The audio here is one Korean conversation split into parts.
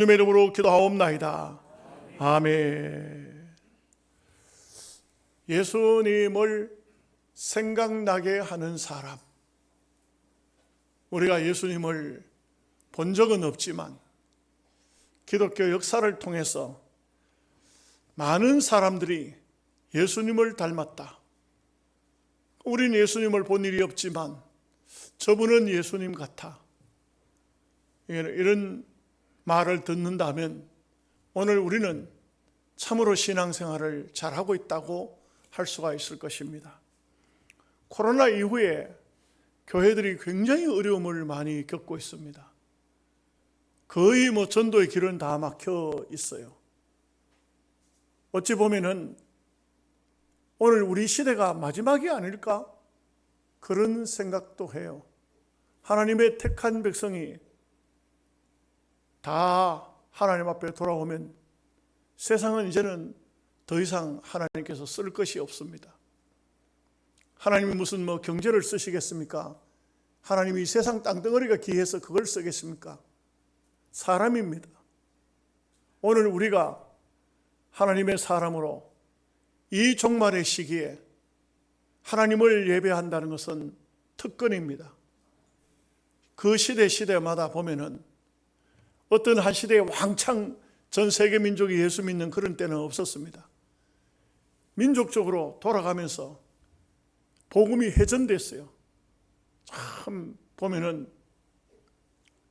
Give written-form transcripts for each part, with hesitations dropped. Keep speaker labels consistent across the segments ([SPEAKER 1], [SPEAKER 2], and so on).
[SPEAKER 1] 주님의 이름으로 기도하옵나이다. 아멘. 예수님을 생각나게 하는 사람. 우리가 예수님을 본 적은 없지만 기독교 역사를 통해서 많은 사람들이 예수님을 닮았다. 우리는 예수님을 본 일이 없지만 저분은 예수님 같아. 이런 말을 듣는다면 오늘 우리는 참으로 신앙생활을 잘하고 있다고 할 수가 있을 것입니다. 코로나 이후에 교회들이 굉장히 어려움을 많이 겪고 있습니다. 거의 전도의 길은 다 막혀 있어요. 어찌 보면은 오늘 우리 시대가 마지막이 아닐까? 그런 생각도 해요. 하나님의 택한 백성이 다 하나님 앞에 돌아오면 세상은 이제는 더 이상 하나님께서 쓸 것이 없습니다. 하나님이 무슨 경제를 쓰시겠습니까? 하나님이 세상 땅덩어리가 귀해서 그걸 쓰겠습니까? 사람입니다. 오늘 우리가 하나님의 사람으로 이 종말의 시기에 하나님을 예배한다는 것은 특권입니다. 그 시대마다 보면은 어떤 한 시대에 왕창 전 세계 민족이 예수 믿는 그런 때는 없었습니다. 민족적으로 돌아가면서 복음이 회전됐어요. 참 보면은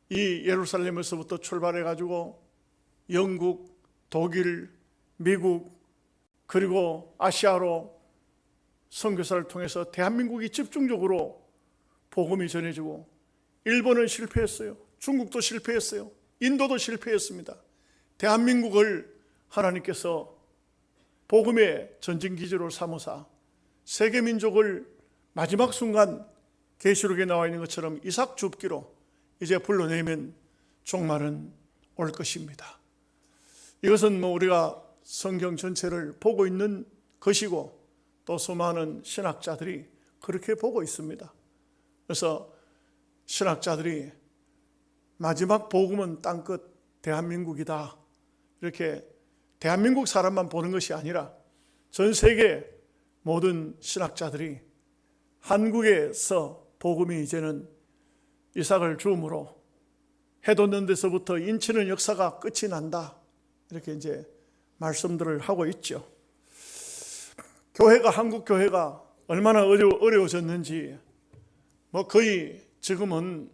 [SPEAKER 1] 이 예루살렘에서부터 출발해가지고 영국, 독일, 미국 그리고 아시아로 선교사를 통해서 대한민국이 집중적으로 복음이 전해지고 일본은 실패했어요. 중국도 실패했어요. 인도도 실패했습니다. 대한민국을 하나님께서 복음의 전진기지로 삼으사 세계 민족을 마지막 순간 계시록에 나와 있는 것처럼 이삭 줍기로 이제 불러내면 종말은 올 것입니다. 이것은 우리가 성경 전체를 보고 있는 것이고 또 수많은 신학자들이 그렇게 보고 있습니다. 그래서 신학자들이 마지막 복음은 땅끝 대한민국이다. 이렇게 대한민국 사람만 보는 것이 아니라 전 세계 모든 신학자들이 한국에서 복음이 이제는 이삭을 주음으로 해돋는 데서부터 인치는 역사가 끝이 난다. 이렇게 이제 말씀들을 하고 있죠. 교회가 한국 교회가 얼마나 어려워졌는지 거의 지금은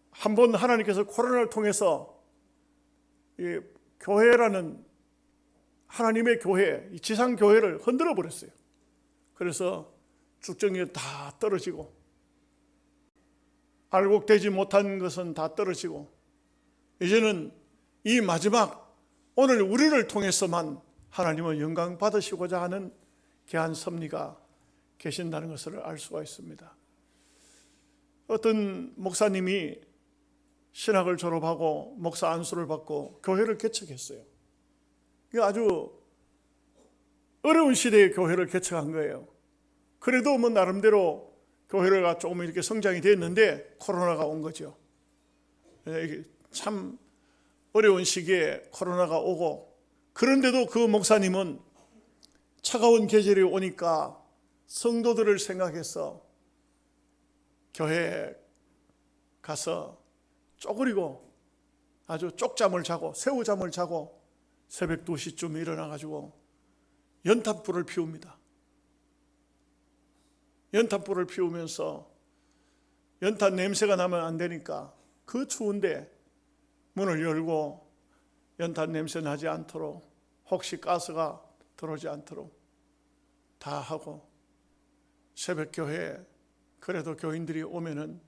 [SPEAKER 1] 한번 하나님께서 코로나를 통해서 이 교회라는 하나님의 교회, 이 지상 교회를 흔들어 버렸어요. 그래서 축적률 다 떨어지고 알곡되지 못한 것은 다 떨어지고 이제는 이 마지막 오늘 우리를 통해서만 하나님은 영광 받으시고자 하는 귀한 섭리가 계신다는 것을 알 수가 있습니다. 어떤 목사님이 신학을 졸업하고 목사 안수를 받고 교회를 개척했어요. 이게 아주 어려운 시대에 교회를 개척한 거예요. 그래도 나름대로 교회가 조금 이렇게 성장이 됐는데 코로나가 온 거죠. 참 어려운 시기에 코로나가 오고 그런데도 그 목사님은 차가운 계절이 오니까 성도들을 생각해서 교회에 가서 쪼그리고 아주 쪽잠을 자고 새우잠을 자고 새벽 2시쯤 일어나가지고 연탄불을 피웁니다. 연탄불을 피우면서 연탄 냄새가 나면 안 되니까 그 추운데 문을 열고 연탄 냄새 나지 않도록 혹시 가스가 들어오지 않도록 다 하고 새벽 교회에 그래도 교인들이 오면은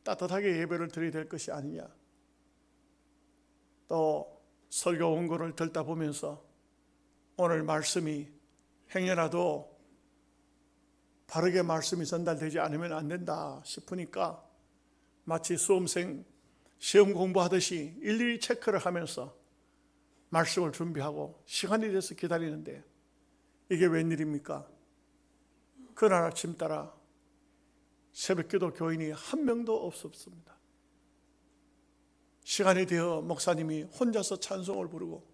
[SPEAKER 1] 따뜻하게 예배를 드려야 될 것이 아니냐. 또 설교 원고를 듣다 보면서 오늘 말씀이 행여라도 바르게 말씀이 전달되지 않으면 안 된다 싶으니까 마치 수험생 시험 공부하듯이 일일이 체크를 하면서 말씀을 준비하고 시간이 돼서 기다리는데 이게 웬일입니까? 그날 아침 따라 새벽기도 교인이 한 명도 없었습니다. 시간이 되어 목사님이 혼자서 찬송을 부르고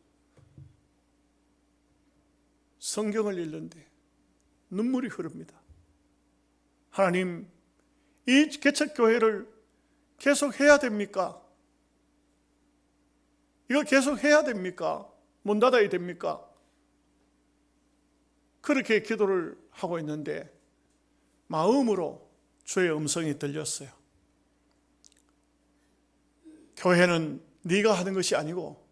[SPEAKER 1] 성경을 읽는데 눈물이 흐릅니다. 하나님, 이 개척교회를 계속 해야 됩니까? 이거 계속 해야 됩니까? 문 닫아야 됩니까? 그렇게 기도를 하고 있는데 마음으로 주의 음성이 들렸어요. 교회는 네가 하는 것이 아니고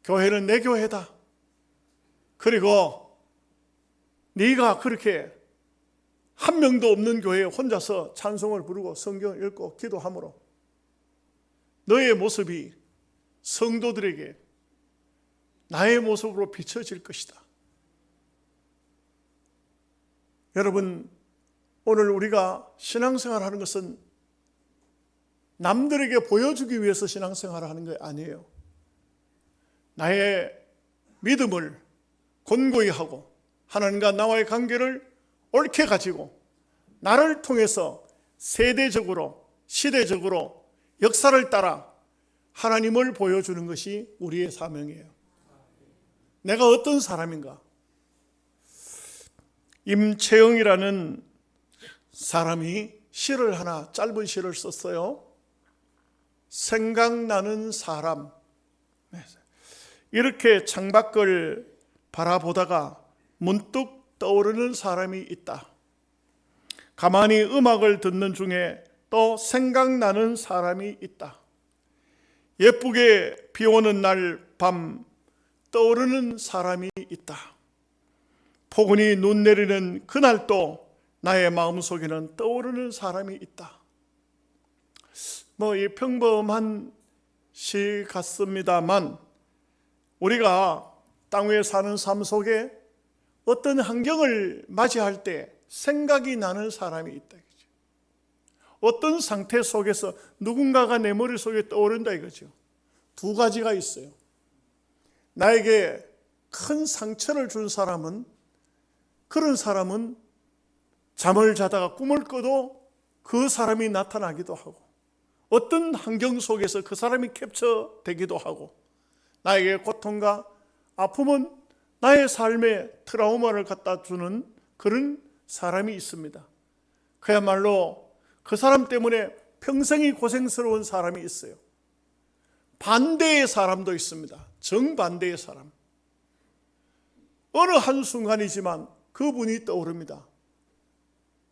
[SPEAKER 1] 교회는 내 교회다. 그리고 네가 그렇게 한 명도 없는 교회에 혼자서 찬송을 부르고 성경을 읽고 기도함으로 너의 모습이 성도들에게 나의 모습으로 비춰질 것이다. 여러분, 오늘 우리가 신앙생활을 하는 것은 남들에게 보여주기 위해서 신앙생활을 하는 게 아니에요. 나의 믿음을 권고히 하고 하나님과 나와의 관계를 옳게 가지고 나를 통해서 세대적으로, 시대적으로 역사를 따라 하나님을 보여주는 것이 우리의 사명이에요. 내가 어떤 사람인가? 임채영이라는 사람이 시를 하나, 짧은 시를 썼어요. 생각나는 사람. 이렇게 창밖을 바라보다가 문득 떠오르는 사람이 있다. 가만히 음악을 듣는 중에 또 생각나는 사람이 있다. 예쁘게 비오는 날 밤 떠오르는 사람이 있다. 포근히 눈 내리는 그날도 나의 마음속에는 떠오르는 사람이 있다. 이 평범한 시 같습니다만 우리가 땅 위에 사는 삶 속에 어떤 환경을 맞이할 때 생각이 나는 사람이 있다. 어떤 상태 속에서 누군가가 내 머릿속에 떠오른다 이거죠. 두 가지가 있어요. 나에게 큰 상처를 준 사람은, 그런 사람은 잠을 자다가 꿈을 꿔도 그 사람이 나타나기도 하고, 어떤 환경 속에서 그 사람이 캡처되기도 하고, 나에게 고통과 아픔은 나의 삶에 트라우마를 갖다 주는 그런 사람이 있습니다. 그야말로 그 사람 때문에 평생이 고생스러운 사람이 있어요. 반대의 사람도 있습니다. 정반대의 사람. 어느 한순간이지만 그분이 떠오릅니다.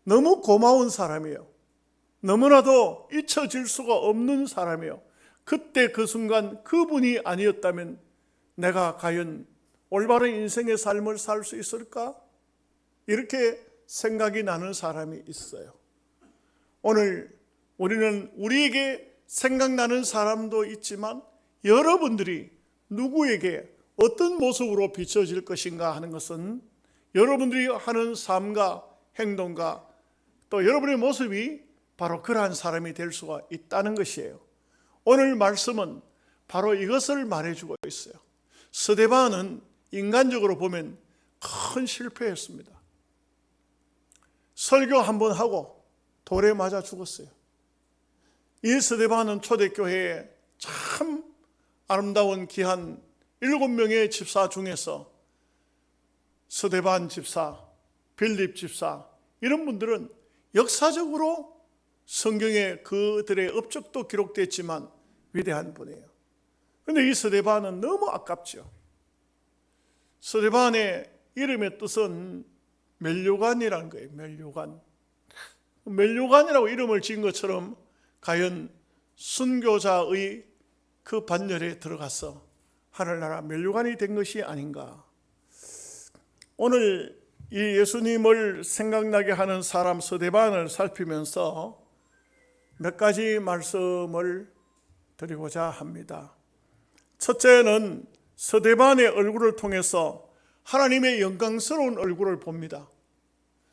[SPEAKER 1] 너무 고마운 사람이에요. 너무나도 잊혀질 수가 없는 사람이에요. 그때 그 순간 그분이 아니었다면 내가 과연 올바른 인생의 삶을 살 수 있을까? 이렇게 생각이 나는 사람이 있어요. 오늘 우리는 우리에게 생각나는 사람도 있지만 여러분들이 누구에게 어떤 모습으로 비춰질 것인가 하는 것은 여러분들이 하는 삶과 행동과 또 여러분의 모습이 바로 그러한 사람이 될 수가 있다는 것이에요. 오늘 말씀은 바로 이것을 말해주고 있어요. 스데반은 인간적으로 보면 큰 실패였습니다. 설교 한번 하고 돌에 맞아 죽었어요. 이 스데반은 초대교회에 참 아름다운 귀한 7명의 집사 중에서 스데반 집사, 빌립 집사, 이런 분들은 역사적으로 성경에 그들의 업적도 기록됐지만 위대한 분이에요. 그런데 이 스데반은 너무 아깝죠. 스데반의 이름의 뜻은 멜류관이라는 거예요. 멜류관이라고 이름을 지은 것처럼 과연 순교자의 그 반열에 들어가서 하늘나라 멜류관이 된 것이 아닌가. 오늘 이 예수님을 생각나게 하는 사람 스데반을 살피면서 몇 가지 말씀을 드리고자 합니다. 첫째는 스데반의 얼굴을 통해서 하나님의 영광스러운 얼굴을 봅니다.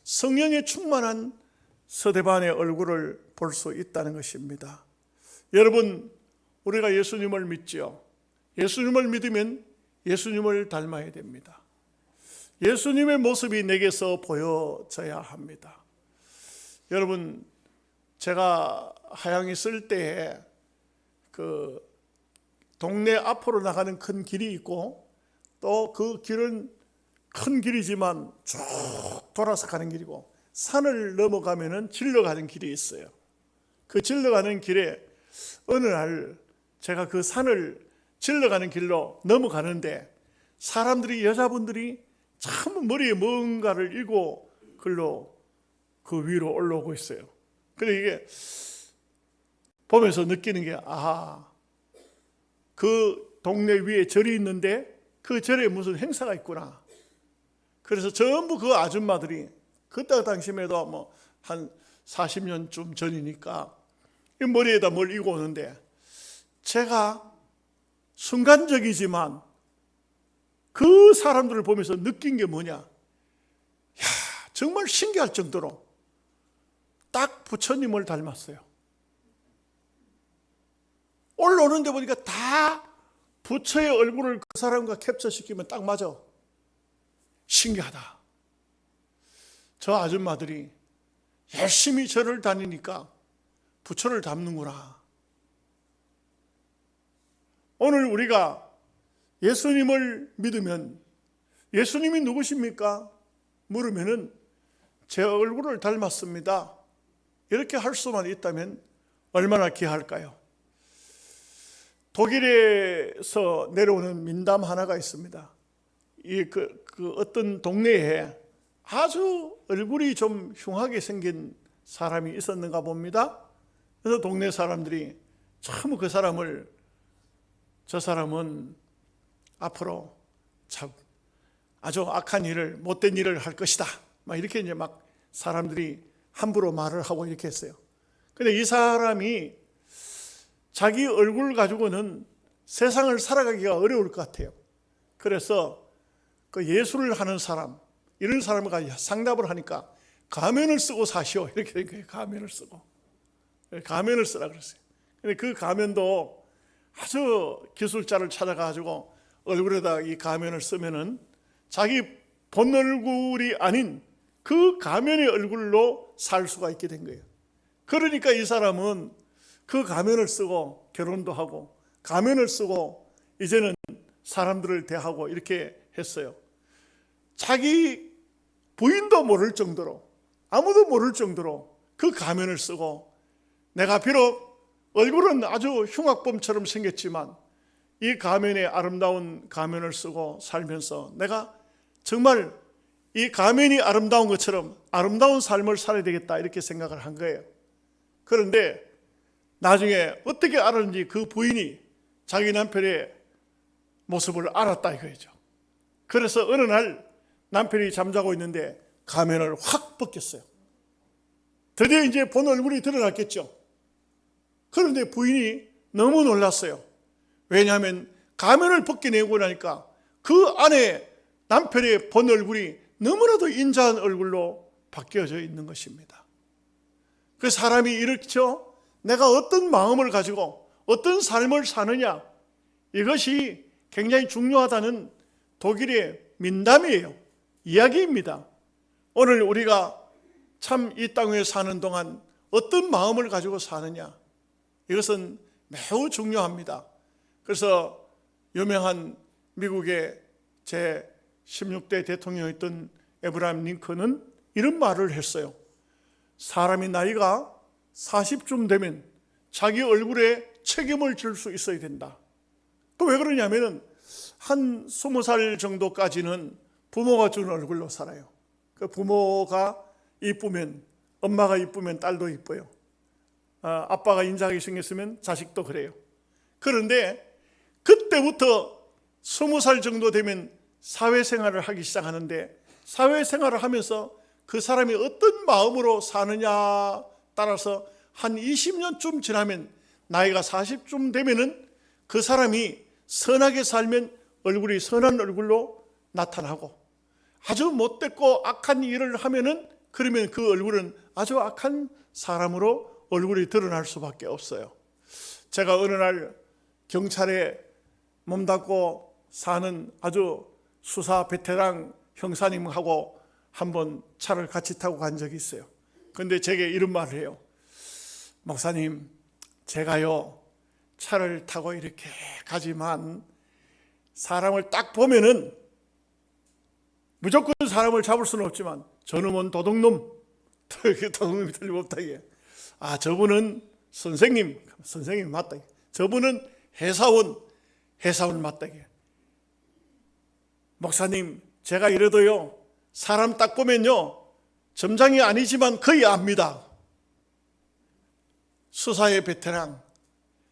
[SPEAKER 1] 성령에 충만한 스데반의 얼굴을 볼 수 있다는 것입니다. 여러분, 우리가 예수님을 믿죠. 예수님을 믿으면 예수님을 닮아야 됩니다. 예수님의 모습이 내게서 보여져야 합니다. 여러분, 제가 하양 있을 때에 동네 앞으로 나가는 큰 길이 있고 또 그 길은 큰 길이지만 쭉 돌아서 가는 길이고 산을 넘어가면은 질러가는 길이 있어요. 그 질러가는 길에 어느 날 제가 그 산을 질러가는 길로 넘어가는데 사람들이, 여자분들이 참 머리에 뭔가를 이고 글로 그 위로 올라오고 있어요. 근데 이게 보면서 느끼는 게, 그 동네 위에 절이 있는데 그 절에 무슨 행사가 있구나. 그래서 전부 그 아줌마들이, 그때 당시에도 뭐 한 40년쯤 전이니까 이 머리에다 뭘 이고 오는데, 제가 순간적이지만 그 사람들을 보면서 느낀 게 뭐냐, 정말 신기할 정도로 딱 부처님을 닮았어요. 올라오는데 보니까 다 부처의 얼굴을 그 사람과 캡처시키면 딱 맞아. 신기하다. 저 아줌마들이 열심히 절을 다니니까 부처를 닮는구나. 오늘 우리가 예수님을 믿으면 예수님이 누구십니까? 물으면은 제 얼굴을 닮았습니다. 이렇게 할 수만 있다면 얼마나 귀할까요? 독일에서 내려오는 민담 하나가 있습니다. 그 어떤 동네에 아주 얼굴이 좀 흉하게 생긴 사람이 있었는가 봅니다. 그래서 동네 사람들이 참 저 사람은 앞으로 참 아주 악한 일을, 못된 일을 할 것이다, 막 이렇게 이제 막 사람들이 함부로 말을 하고 이렇게 했어요. 근데 이 사람이 자기 얼굴 가지고는 세상을 살아가기가 어려울 것 같아요. 그래서 그 예술을 하는 사람, 이런 사람과 상담을 하니까 가면을 쓰고 사시오, 이렇게 된 거예요. 가면을 쓰고. 가면을 쓰라 그랬어요. 근데 그 가면도 아주 기술자를 찾아가지고 얼굴에다 이 가면을 쓰면은 자기 본 얼굴이 아닌 그 가면의 얼굴로 살 수가 있게 된 거예요. 그러니까 이 사람은 그 가면을 쓰고 결혼도 하고 가면을 쓰고 이제는 사람들을 대하고 이렇게 했어요. 자기 부인도 모를 정도로, 아무도 모를 정도로 그 가면을 쓰고, 내가 비록 얼굴은 아주 흉악범처럼 생겼지만 이 가면에 아름다운 가면을 쓰고 살면서 내가 정말 이 가면이 아름다운 것처럼 아름다운 삶을 살아야 되겠다, 이렇게 생각을 한 거예요. 그런데 나중에 어떻게 알았는지 그 부인이 자기 남편의 모습을 알았다 이거죠. 그래서 어느 날 남편이 잠자고 있는데 가면을 확 벗겼어요. 드디어 이제 본 얼굴이 드러났겠죠. 그런데 부인이 너무 놀랐어요. 왜냐하면 가면을 벗겨내고 나니까 그 안에 남편의 본 얼굴이 너무나도 인자한 얼굴로 바뀌어져 있는 것입니다. 그 사람이 이렇죠. 내가 어떤 마음을 가지고 어떤 삶을 사느냐, 이것이 굉장히 중요하다는 독일의 민담이에요. 이야기입니다. 오늘 우리가 참 이 땅에 사는 동안 어떤 마음을 가지고 사느냐, 이것은 매우 중요합니다. 그래서 유명한 미국의 제16대 대통령이었던 에브라임 링컨은 이런 말을 했어요. 사람이 나이가 40쯤 되면 자기 얼굴에 책임을 질 수 있어야 된다. 또 왜 그러냐면 한 20살 정도까지는 부모가 준 얼굴로 살아요. 그 부모가 이쁘면, 엄마가 이쁘면 딸도 이뻐요. 아빠가 인자하게 생겼으면 자식도 그래요. 그런데 그때부터 20살 정도 되면 사회생활을 하기 시작하는데, 사회생활을 하면서 그 사람이 어떤 마음으로 사느냐 따라서 한 20년쯤 지나면, 나이가 40쯤 되면은 그 사람이 선하게 살면 얼굴이 선한 얼굴로 나타나고, 아주 못됐고 악한 일을 하면은 그러면 그 얼굴은 아주 악한 사람으로 얼굴이 드러날 수밖에 없어요. 제가 어느 날 경찰에 몸담고 사는 아주 수사 베테랑 형사님하고 한번 차를 같이 타고 간 적이 있어요. 그런데 제게 이런 말을 해요. 목사님, 제가요 차를 타고 이렇게 가지만 사람을 딱 보면은 무조건 사람을 잡을 수는 없지만 저놈은 도둑놈, 도둑놈이 틀림없다 이게. 아, 저분은 선생님 맞다 이게. 저분은 회사원 맞다 이게. 목사님, 제가 이래도요 사람 딱 보면요 점장이 아니지만 거의 압니다. 수사의 베테랑,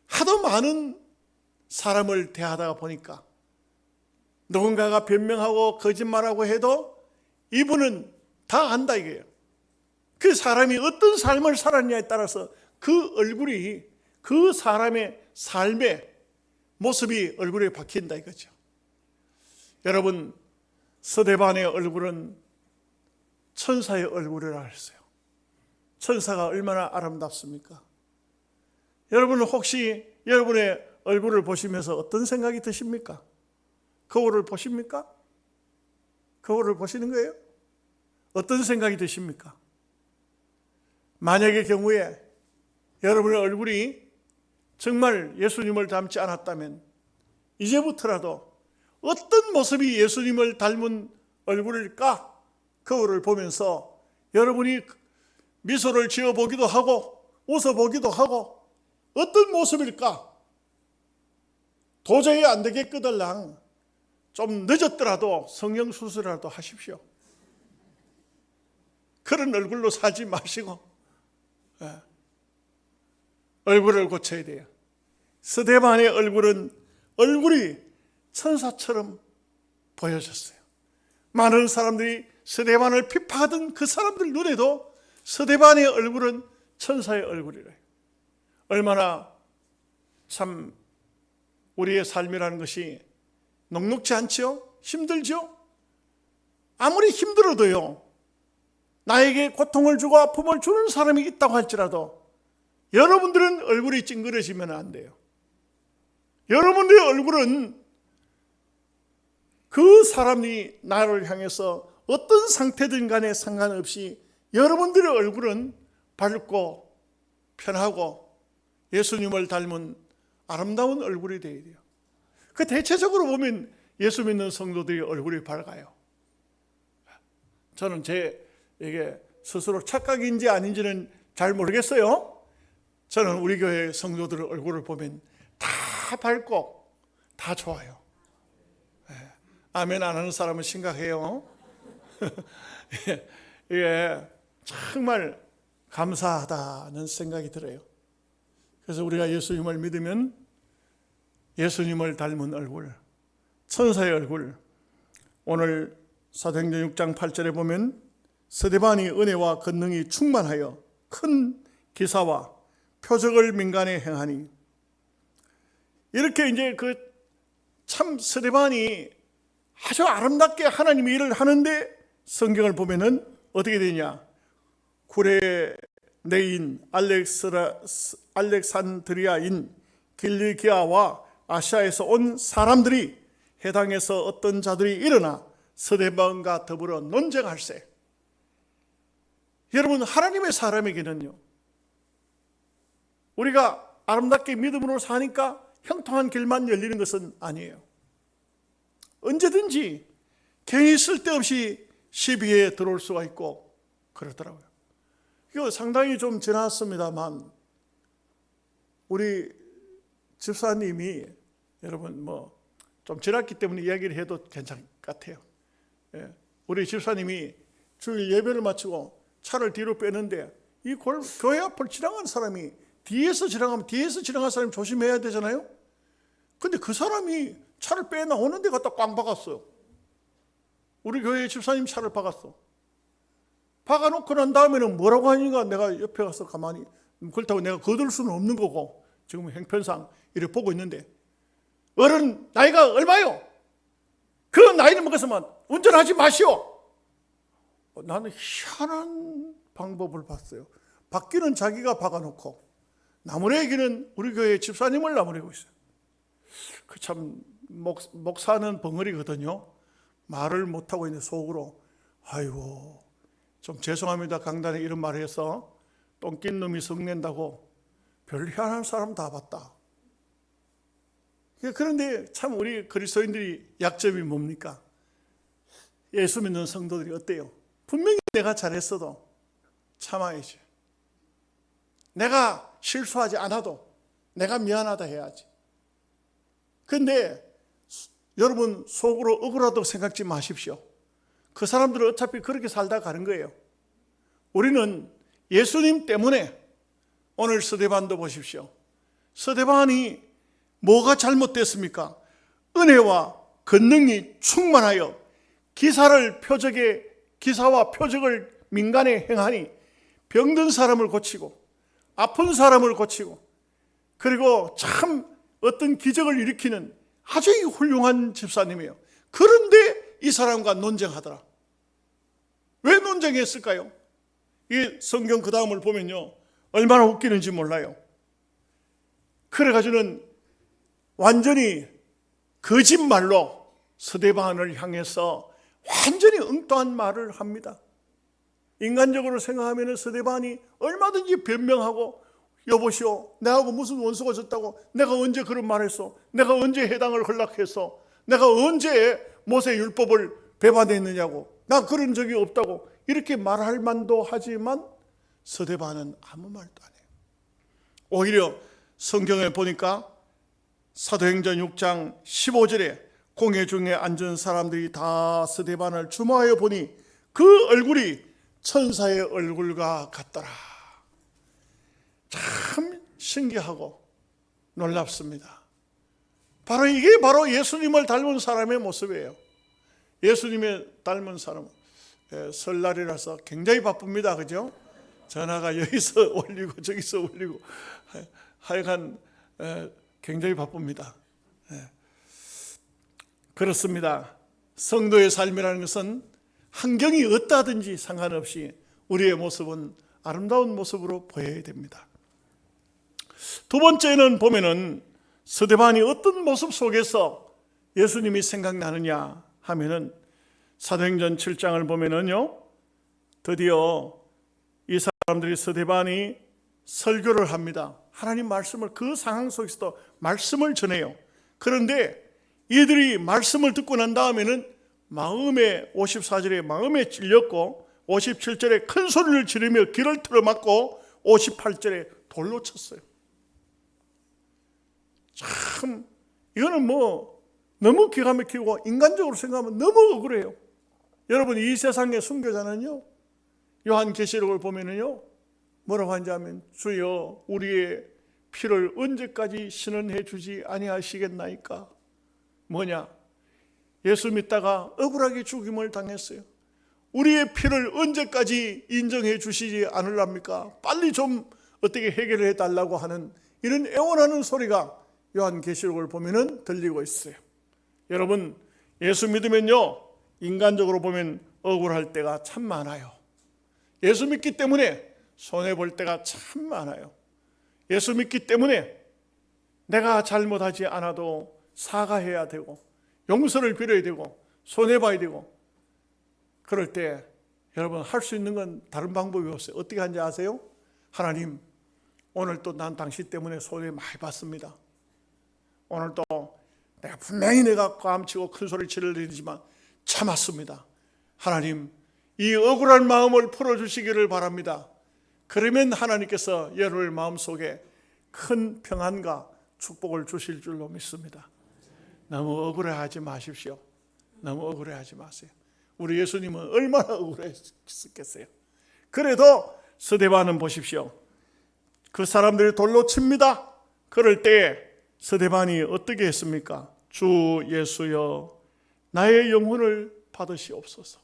[SPEAKER 1] 하도 많은 사람을 대하다가 보니까 누군가가 변명하고 거짓말하고 해도 이분은 다 안다 이거예요. 그 사람이 어떤 삶을 살았냐에 따라서 그 얼굴이 그 사람의 삶의 모습이 얼굴에 박힌다 이거죠. 여러분, 스데반의 얼굴은 천사의 얼굴이라 했어요. 천사가 얼마나 아름답습니까? 여러분은 혹시 여러분의 얼굴을 보시면서 어떤 생각이 드십니까? 거울을 보십니까? 거울을 보시는 거예요? 어떤 생각이 드십니까? 만약의 경우에 여러분의 얼굴이 정말 예수님을 닮지 않았다면 이제부터라도 어떤 모습이 예수님을 닮은 얼굴일까? 거울을 보면서 여러분이 미소를 지어보기도 하고 웃어보기도 하고 어떤 모습일까? 도저히 안 되겠거들랑 좀 늦었더라도 성형수술이라도 하십시오. 그런 얼굴로 살지 마시고 얼굴을 고쳐야 돼요. 스데반의 얼굴이 천사처럼 보여졌어요. 많은 사람들이 스데반을 비판하던 그 사람들 눈에도 스데반의 얼굴은 천사의 얼굴이래요. 얼마나 참 우리의 삶이라는 것이 녹록지 않지요? 힘들죠? 아무리 힘들어도요 나에게 고통을 주고 아픔을 주는 사람이 있다고 할지라도 여러분들은 얼굴이 찡그러지면 안 돼요. 여러분들의 얼굴은 그 사람이 나를 향해서 어떤 상태든 간에 상관없이 여러분들의 얼굴은 밝고 편하고 예수님을 닮은 아름다운 얼굴이 되어야 돼요. 그 대체적으로 보면 예수 믿는 성도들의 얼굴이 밝아요. 저는 이게 스스로 착각인지 아닌지는 잘 모르겠어요. 저는 우리 교회 성도들의 얼굴을 보면 다 밝고 다 좋아요. 아멘 안 하는 사람은 심각해요. 이게 정말 감사하다는 생각이 들어요. 그래서 우리가 예수님을 믿으면 예수님을 닮은 얼굴, 천사의 얼굴, 오늘 사도행전 6장 8절에 보면 스데반이 은혜와 권능이 충만하여 큰 기사와 표적을 민간에 행하니, 이렇게 이제 참 스데반이 아주 아름답게 하나님의 일을 하는데 성경을 보면은 어떻게 되냐? 구레네인 알렉산드리아인 길리기아와 아시아에서 온 사람들이 해당에서 어떤 자들이 일어나 스데반과 더불어 논쟁할세. 여러분, 하나님의 사람에게는요 우리가 아름답게 믿음으로 사니까 형통한 길만 열리는 것은 아니에요. 언제든지 괜히 쓸데없이 시비에 들어올 수가 있고 그렇더라고요. 이거 상당히 좀 지났습니다만 우리 집사님이, 여러분 좀 지났기 때문에 이야기를 해도 괜찮을 것 같아요. 우리 집사님이 주일 예배를 마치고 차를 뒤로 빼는데 이 교회 앞을 지나가는 사람이 뒤에서 지나가는 사람이 조심해야 되잖아요. 근데 그 사람이 차를 빼 나오는 데 갖다 꽝 박았어요. 우리 교회 집사님 차를 박았어. 박아놓고 난 다음에는 뭐라고 하니까 내가 옆에 가서 가만히, 그렇다고 내가 거둘 수는 없는 거고 지금 형편상 이렇게 보고 있는데, 어른 나이가 얼마요? 그 나이를 먹어서만 운전하지 마시오. 나는 희한한 방법을 봤어요. 박기는 자기가 박아놓고 나무래기는 우리 교회 집사님을 나무래고 있어요. 그 참 목사는 벙어리거든요. 말을 못하고 있는 속으로 아이고 좀 죄송합니다 강단에 이런 말을 해서 똥낀 놈이 성낸다고 별 희한한 사람 다 봤다. 그런데 참 우리 그리스도인들이 약점이 뭡니까? 예수 믿는 성도들이 어때요? 분명히 내가 잘했어도 참아야지. 내가 실수하지 않아도 내가 미안하다 해야지. 그런데 여러분 속으로 억울하다고 생각지 마십시오. 그 사람들은 어차피 그렇게 살다 가는 거예요. 우리는 예수님 때문에 오늘 스데반도 보십시오. 스데반이 뭐가 잘못됐습니까? 은혜와 권능이 충만하여 기사와 표적을 민간에 행하니 병든 사람을 고치고 아픈 사람을 고치고 그리고 참 어떤 기적을 일으키는 아주 훌륭한 집사님이에요. 그런데 이 사람과 논쟁하더라. 왜 논쟁했을까요? 이 성경 그 다음을 보면요, 얼마나 웃기는지 몰라요. 그래가지고는 완전히 거짓말로 스데반을 향해서 완전히 엉뚱한 말을 합니다. 인간적으로 생각하면 스데반이 얼마든지 변명하고, 여보시오, 내하고 무슨 원수가 졌다고, 내가 언제 그런 말했어? 내가 언제 해당을 허락했어? 내가 언제 모세 율법을 배반했느냐고, 나 그런 적이 없다고 이렇게 말할 만도 하지만 스데반은 아무 말도 안 해요. 오히려 성경에 보니까 사도행전 6장 15절에 공회 중에 앉은 사람들이 다 스데반을 주목하여 보니 그 얼굴이 천사의 얼굴과 같더라. 참 신기하고 놀랍습니다. 이게 바로 예수님을 닮은 사람의 모습이에요. 예수님의 닮은 사람은 설날이라서 굉장히 바쁩니다. 그죠? 전화가 여기서 올리고 저기서 올리고 하여간 굉장히 바쁩니다. 그렇습니다. 성도의 삶이라는 것은 환경이 어떠하든지 상관없이 우리의 모습은 아름다운 모습으로 보여야 됩니다. 두 번째는 보면은 스데반이 어떤 모습 속에서 예수님이 생각나느냐 하면은 사도행전 7장을 보면은요, 드디어 이 사람들이 스데반이 설교를 합니다. 하나님 말씀을 그 상황 속에서도 말씀을 전해요. 그런데 이들이 말씀을 듣고 난 다음에는 마음에 54절에 마음에 찔렸고 57절에 큰 소리를 지르며 귀를 틀어막고 58절에 돌로 쳤어요. 참 이거는 너무 기가 막히고 인간적으로 생각하면 너무 억울해요. 여러분, 이 세상의 순교자는요, 요한계시록을 보면은요, 뭐라고 하는지 하면, 주여 우리의 피를 언제까지 신원해 주지 아니하시겠나이까? 뭐냐? 예수 믿다가 억울하게 죽임을 당했어요. 우리의 피를 언제까지 인정해 주시지 않으랍니까? 빨리 좀 어떻게 해결해 달라고 하는 이런 애원하는 소리가 요한계시록을 보면은 들리고 있어요. 여러분, 예수 믿으면요, 인간적으로 보면 억울할 때가 참 많아요. 예수 믿기 때문에 손해볼 때가 참 많아요. 예수 믿기 때문에 내가 잘못하지 않아도 사과해야 되고 용서를 빌어야 되고 손해봐야 되고, 그럴 때 여러분 할 수 있는 건 다른 방법이 없어요. 어떻게 하는지 아세요? 하나님, 오늘 또 난 당신 때문에 손해 많이 봤습니다. 오늘 또 내가 분명히 내가 꽈암치고 큰 소리 지르지만 참았습니다. 하나님, 이 억울한 마음을 풀어주시기를 바랍니다. 그러면 하나님께서 여러분의 마음속에 큰 평안과 축복을 주실 줄로 믿습니다. 너무 억울해하지 마십시오. 너무 억울해하지 마세요. 우리 예수님은 얼마나 억울했겠어요. 그래도 스데반은 보십시오. 그 사람들이 돌로 칩니다. 그럴 때 스데반이 어떻게 했습니까? 주 예수여, 나의 영혼을 받으시옵소서.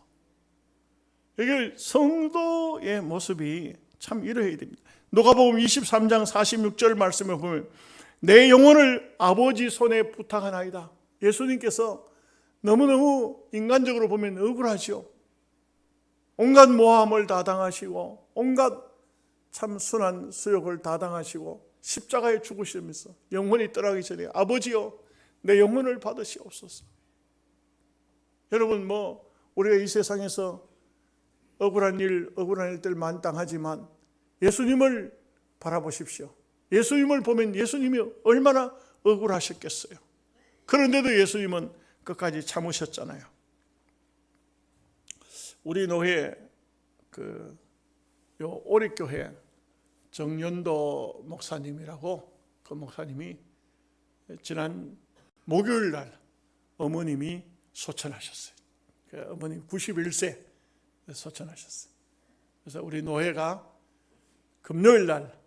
[SPEAKER 1] 이게 성도의 모습이 참 이러해야 됩니다. 누가복음 23장 46절 말씀을 보면 내 영혼을 아버지 손에 부탁하나이다. 예수님께서 너무너무 인간적으로 보면 억울하죠. 온갖 모함을 다 당하시고 온갖 참 순한 수욕을 다 당하시고 십자가에 죽으시면서 영혼이 떠나기 전에 아버지여, 내 영혼을 받으시옵소서. 여러분, 우리가 이 세상에서 억울한 일들 만땅하지만 예수님을 바라보십시오. 예수님을 보면 예수님이 얼마나 억울하셨겠어요. 그런데도 예수님은 끝까지 참으셨잖아요. 우리 노회 요 오릭교회 정연도 목사님이라고, 그 목사님이 지난 목요일 날 어머님이 소천하셨어요. 어머님 91세 소천하셨어요. 그래서 우리 노회가 금요일 날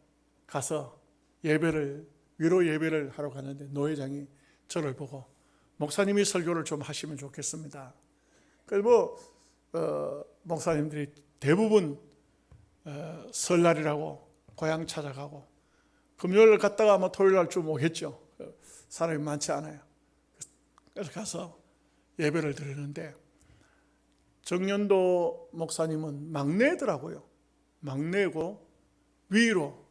[SPEAKER 1] 가서 위로 예배를 하러 가는데 노회장이 저를 보고 목사님이 설교를 좀 하시면 좋겠습니다. 그래서 목사님들이 대부분 설날이라고 고향 찾아가고 금요일 갔다가 아마 토요일 날쯤 오겠죠. 사람이 많지 않아요. 그래서 가서 예배를 드리는데 정연도 목사님은 막내더라고요. 막내고 위로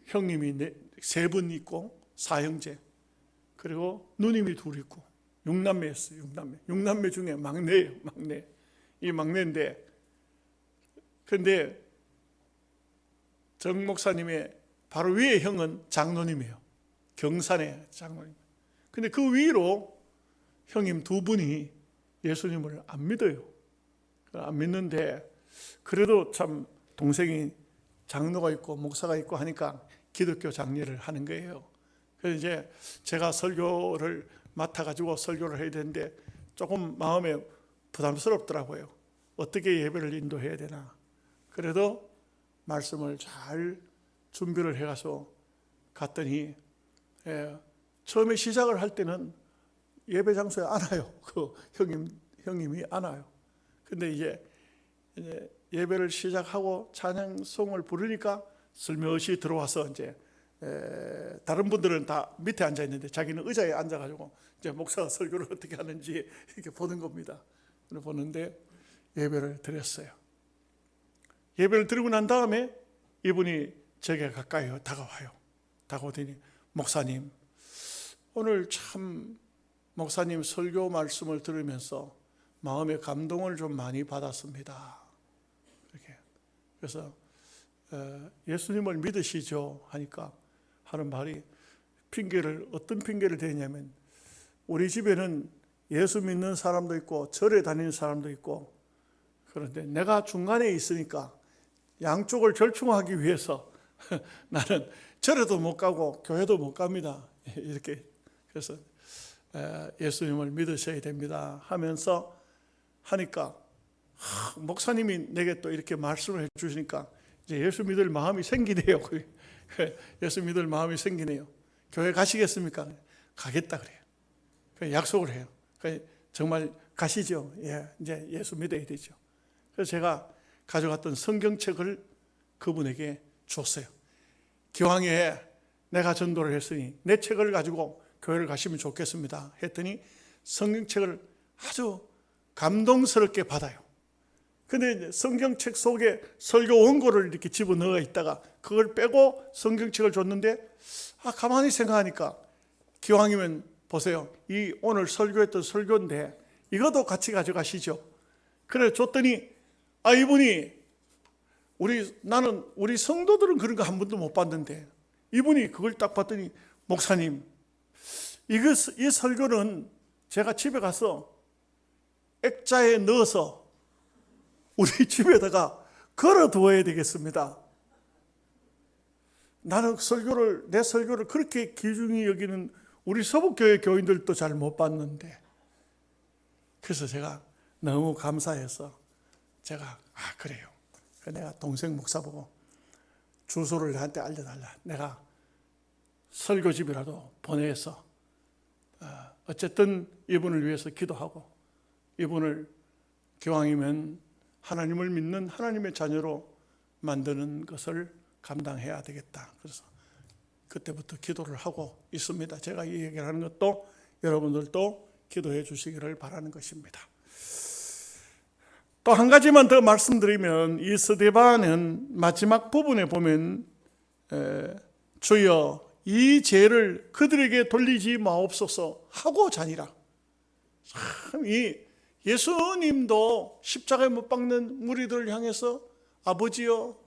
[SPEAKER 1] 형님이 3분 있고 사형제, 그리고 누님이 2 있고 6남매였어요. 6남매 중에 막내예요. 이 막내인데, 그런데 정 목사님의 바로 위에 형은 장로님이에요. 경산의 장로님. 근데 그 위로 형님 2분이 예수님을 안 믿어요. 안 믿는데 그래도 참 동생이 장로가 있고 목사가 있고 하니까 기독교 장례를 하는 거예요. 그래서 이제 제가 설교를 맡아가지고 설교를 해야 되는데 조금 마음에 부담스럽더라고요. 어떻게 예배를 인도해야 되나. 그래도 말씀을 잘 준비를 해가서 갔더니 처음에 시작을 할 때는 예배 장소에 안 와요. 그 형님이 안 와요. 근데 이제 예배를 시작하고 찬양송을 부르니까 슬며시 들어와서 이제 다른 분들은 다 밑에 앉아 있는데 자기는 의자에 앉아가지고 이제 목사가 설교를 어떻게 하는지 이렇게 보는 겁니다. 보는데 예배를 드렸어요. 예배를 드리고 난 다음에 이분이 제게 가까이 다가와요. 다가오더니 목사님, 오늘 참 목사님 설교 말씀을 들으면서 마음의 감동을 좀 많이 받았습니다. 이렇게. 그래서 예수님을 믿으시죠? 하니까 하는 말이 어떤 핑계를 대냐면 우리 집에는 예수 믿는 사람도 있고 절에 다니는 사람도 있고 그런데 내가 중간에 있으니까 양쪽을 절충하기 위해서 나는 절에도 못 가고 교회도 못 갑니다. 이렇게. 그래서 예수님을 믿으셔야 됩니다 하면서 하니까 목사님이 내게 또 이렇게 말씀을 해 주시니까 이제 예수 믿을 마음이 생기네요. 예수 믿을 마음이 생기네요. 교회 가시겠습니까? 가겠다 그래요. 약속을 해요. 정말 가시죠. 예, 이제 예수 믿어야 되죠. 그래서 제가 가져갔던 성경책을 그분에게 줬어요. 기왕에 내가 전도를 했으니 내 책을 가지고 교회를 가시면 좋겠습니다 했더니 성경책을 아주 감동스럽게 받아요. 근데 성경책 속에 설교 원고를 이렇게 집어넣어 있다가 그걸 빼고 성경책을 줬는데 가만히 생각하니까 기왕이면 보세요. 이 오늘 설교했던 설교인데 이것도 같이 가져가시죠. 그래 줬더니 이분이 나는 우리 성도들은 그런 거 한 번도 못 봤는데 이분이 그걸 딱 봤더니 목사님, 이 설교는 제가 집에 가서 액자에 넣어서 우리 집에다가 걸어두어야 되겠습니다. 나는 내 설교를 그렇게 귀중히 여기는 우리 서북교회 교인들도 잘 못 봤는데, 그래서 제가 너무 감사해서 제가 그래요. 내가 동생 목사 보고 주소를 나한테 알려달라. 내가 설교집이라도 보내서 어쨌든 이분을 위해서 기도하고 이분을 기왕이면 하나님을 믿는 하나님의 자녀로 만드는 것을 감당해야 되겠다. 그래서 그때부터 기도를 하고 있습니다. 제가 이 얘기를 하는 것도 여러분들도 기도해 주시기를 바라는 것입니다. 또 한 가지만 더 말씀드리면 이 스데반은 마지막 부분에 보면 주여 이 죄를 그들에게 돌리지 마옵소서 하고 자니라. 참 이 예수님도 십자가에 못 박는 무리들을 향해서 아버지여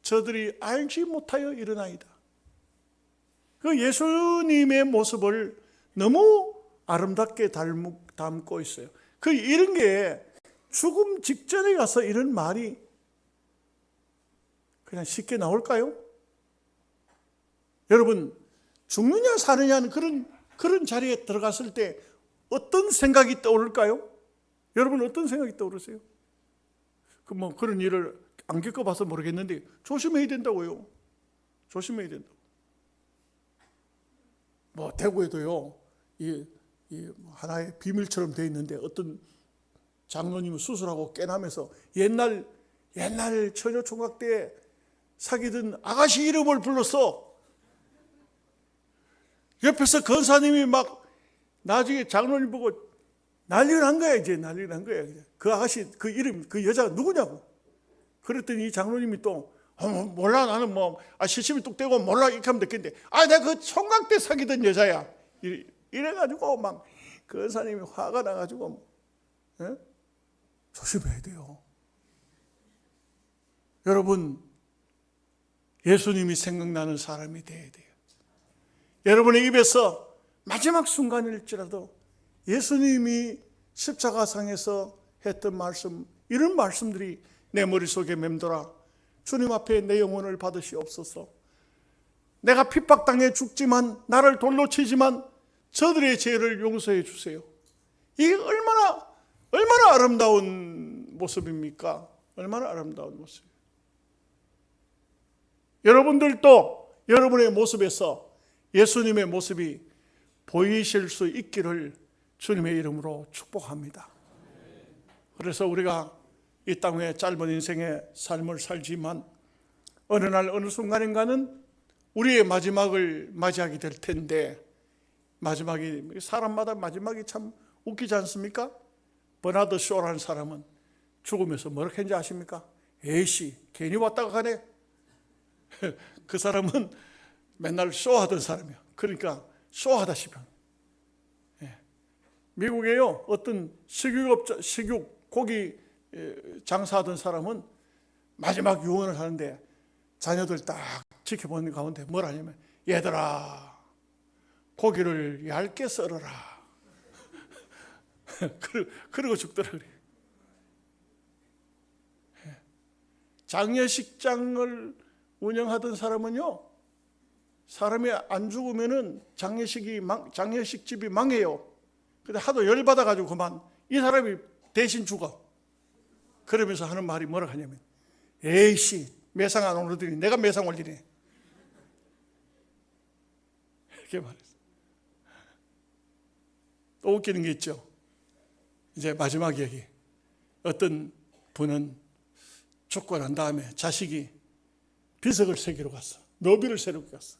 [SPEAKER 1] 저들이 알지 못하여 이르나이다. 그 예수님의 모습을 너무 아름답게 담고 있어요. 이런 게 죽음 직전에 가서 이런 말이 그냥 쉽게 나올까요? 여러분, 죽느냐 사느냐는 그런 자리에 들어갔을 때 어떤 생각이 떠오를까요? 여러분 어떤 생각이 떠오르세요? 그런 일을 안 겪어봐서 모르겠는데 조심해야 된다고요. 조심해야 된다고. 대구에도요, 이 하나의 비밀처럼 되어 있는데 어떤 장로님이 수술하고 깨나면서 옛날 처녀총각 때 사귀던 아가씨 이름을 불렀어. 옆에서 권사님이 막 나중에 장로님 보고 난리를 한 거야. 이제 난리를 난 거야. 그 아가씨 그 이름 그 여자가 누구냐고. 그랬더니 이 장로님이 또 몰라, 나는 시침이 뚝 떼고 몰라 이렇게 하면 됐겠는데, 내가 그 총각 때 사귀던 여자야. 이래가지고 막 권사님이 화가 나가지고 조심해야 돼요. 여러분, 예수님이 생각나는 사람이 돼야 돼요. 여러분의 입에서 마지막 순간일지라도 예수님이 십자가상에서 했던 말씀, 이런 말씀들이 내 머릿속에 맴돌아 주님 앞에 내 영혼을 받으시옵소서. 내가 핍박당해 죽지만, 나를 돌로 치지만 저들의 죄를 용서해 주세요. 이게 얼마나 아름다운 모습입니까? 얼마나 아름다운 모습이에요. 여러분들도 여러분의 모습에서 예수님의 모습이 보이실 수 있기를 주님의 이름으로 축복합니다. 그래서 우리가 이 땅의 짧은 인생의 삶을 살지만 어느 날 어느 순간인가는 우리의 마지막을 맞이하게 될 텐데, 사람마다 마지막이 참 웃기지 않습니까? 버나드 쇼라는 사람은 죽으면서 뭐라고 했는지 아십니까? 에이씨 괜히 왔다가 가네. 그 사람은 맨날 쇼하던 사람이야. 그러니까 쇼하다 싶어. 미국에요, 어떤 식육 고기 장사하던 사람은 마지막 유언을 하는데 자녀들 딱 지켜보는 가운데 뭘 하냐면, 얘들아 고기를 얇게 썰어라. 그러고 죽더라. 장례식장을 운영하던 사람은요, 사람이 안 죽으면은 장례식집이 망해요. 근데 하도 열받아가지고 그만 이 사람이 대신 죽어. 그러면서 하는 말이 뭐라 하냐면, 에이씨 매상 안 오르더니 내가 매상 올리네. 이렇게 말했어. 또 웃기는 게 있죠. 이제 마지막 얘기. 어떤 분은 죽고 난 다음에 자식이 비석을 새기러 갔어. 묘비를 새러 갔어.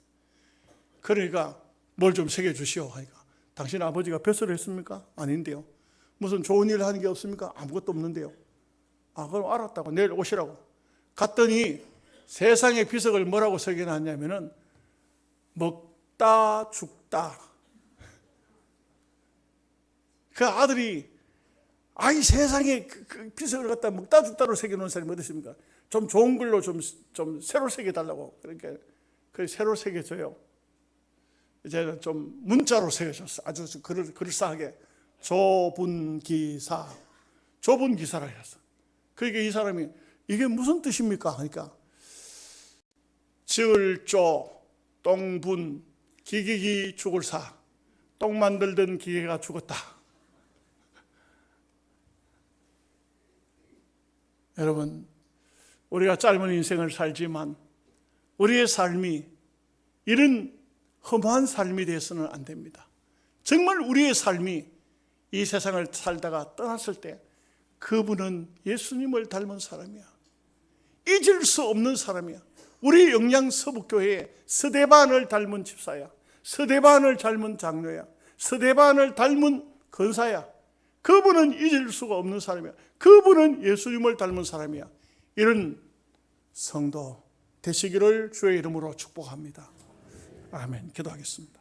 [SPEAKER 1] 그러니까 뭘 좀 새겨주시오 하니까, 당신 아버지가 벼슬을 했습니까? 아닌데요. 무슨 좋은 일을 하는 게 없습니까? 아무것도 없는데요. 그럼 알았다고, 내일 오시라고. 갔더니 세상의 비석을 뭐라고 새겨놨냐면은 먹다 죽다. 그 아들이 이 세상에 그 비석을 갖다 먹다 죽다로 새겨놓은 사람이 어디 있습니까? 좀 좋은 걸로 좀 새로 새겨달라고. 그러니까 그 새로 새겨줘요. 이제는 좀 문자로 새겨줬어. 아주 그럴싸하게 좁은 기사라 했어. 그러니까 이 사람이 이게 무슨 뜻입니까? 하니까 지을조 똥분 기기기 죽을 사, 똥 만들던 기계가 죽었다. 여러분, 우리가 짧은 인생을 살지만 우리의 삶이 이런 험한 삶이 되어서는 안 됩니다. 정말 우리의 삶이 이 세상을 살다가 떠났을 때 그분은 예수님을 닮은 사람이야. 잊을 수 없는 사람이야. 우리 영양 서북교회에 스데반을 닮은 집사야. 스데반을 닮은 장로야. 스데반을 닮은 권사야. 그분은 잊을 수가 없는 사람이야. 그분은 예수님을 닮은 사람이야. 이런 성도 되시기를 주의 이름으로 축복합니다. 아멘. 기도하겠습니다.